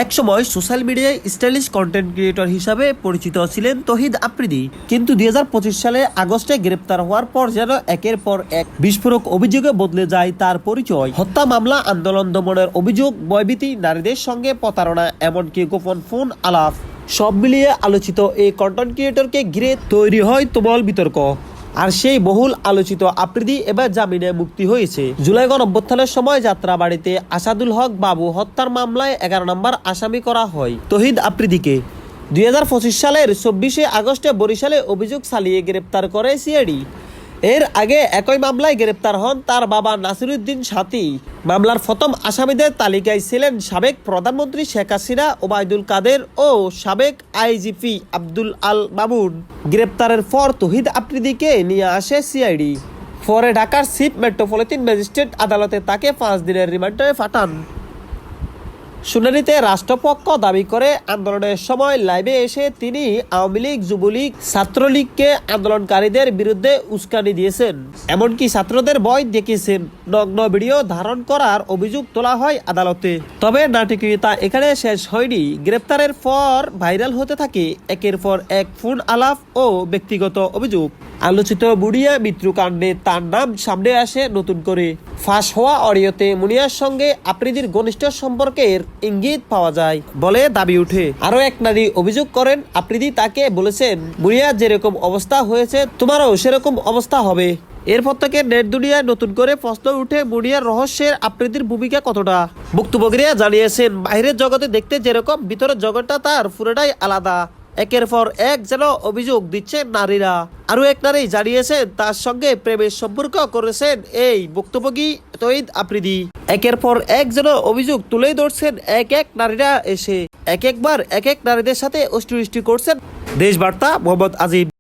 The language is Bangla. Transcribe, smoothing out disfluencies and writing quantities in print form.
একসময় সোশ্যাল মিডিয়ায় স্টাইলিশ কন্টেন্ট ক্রিয়েটর হিসাবে পরিচিত ছিলেন তহিদ আফ্রিদি, কিন্তু 2025 সালে আগস্টে গ্রেপ্তার হওয়ার পর যেন একের পর এক বিস্ফোরক অভিযোগে বদলে যায় তার পরিচয়। হত্যা মামলা, আন্দোলন দমনের অভিযোগ, ভয়ভীতি, নারীদের সঙ্গে প্রতারণা, এমনকি গোপন ফোন আলাপ, সব মিলিয়ে আলোচিত এই কন্টেন্ট ক্রিয়েটরকে ঘিরে তৈরি হয় তুমুল বিতর্ক। আর সেই বহুল আলোচিত আফ্রিদি এবার জামিনে মুক্তি হয়েছে। জুলাই গণঅভ্যুত্থানের সময় যাত্রাবাড়িতে আসাদুল হক বাবু হত্যার মামলায় 11 নম্বর আসামি করা হয় তহিদ আফ্রিদিকে। 2025 সালের 24 আগস্টে বরিশালে অভিযোগ চালিয়ে গ্রেপ্তার করে সিআইডি। এর আগে একই মামলায় গ্রেপ্তার হন তার বাবা নাসিরউদ্দিন সাথী। মামলার প্রথম আসামিদের তালিকায় ছিলেন সাবেক প্রধানমন্ত্রী শেখ হাসিনা, ওবায়দুল কাদের ও সাবেক আইজিপি আব্দুল আল মামুন। গ্রেপ্তারের পর তহিদ আফ্রিদিকে নিয়ে আসে সিআইডি। পরে ঢাকার চিফ মেট্রোপলিটন ম্যাজিস্ট্রেট আদালতে তাকে 5 দিনের রিমান্ডে পাঠান। শুনানিতে রাষ্ট্রপক্ষ দাবি করে আন্দোলনের সময় লাইভে এসে তিনি আওয়ামী লীগ, যুবলীগ, ছাত্রলীগকে আন্দোলনকারীদের বিরুদ্ধে উস্কানি দিয়েছেন, এমনকি ছাত্রদের ভয় দেখিয়েছেন। নগ্ন ভিডিও ধারণ করার অভিযোগ তোলা হয় আদালতে। তবে নাটকীয়তা এখানে শেষ হয়নি। গ্রেপ্তারের পর ভাইরাল হতে থাকে একের পর এক ফোন আলাপ ও ব্যক্তিগত অভিযোগ। আলোচিত বুড়িয়া মৃত্যুকাণ্ডে তার নাম সামনে আসে নতুন করে। ফাঁস হওয়া অডিওতে মুনিয়ার সঙ্গে আফ্রিদির ঘনিষ্ঠ সম্পর্কের ইঙ্গিত পাওয়া যায় বলে দাবি উঠে। আরো এক নারী অভিযোগ করেন, আফ্রিদি তাকে বলেছেন, মুনিয়ার যেরকম অবস্থা হয়েছে তোমারও সেরকম অবস্থা হবে। এরপর থেকে নেট দুনিয়ায় নতুন করে প্রশ্ন উঠে, মুনিয়ার রহস্যের আফ্রিদির ভূমিকা কতটা। ভুক্তভোগীরা জানিয়েছেন, বাইরের জগতে দেখতে যেরকম, ভিতরের জগৎটা তার পুরোটাই আলাদা। একের পর এক যেন অভিযোগ দিচ্ছেন নারীরা। আরো এক নারী জানিয়েছেন, তার সঙ্গে প্রেমের সম্পর্ক করেছেন এই ভুক্তভোগী তহিদ আফ্রিদি। একের পর এক যেন অভিযোগ তুলে ধরছেন এক এক নারীরা এসে, এক একবার এক এক নারীদের সাথে অষ্টুষ্টি করছেন। দেশ বার্তা, মোহাম্মদ আজিম।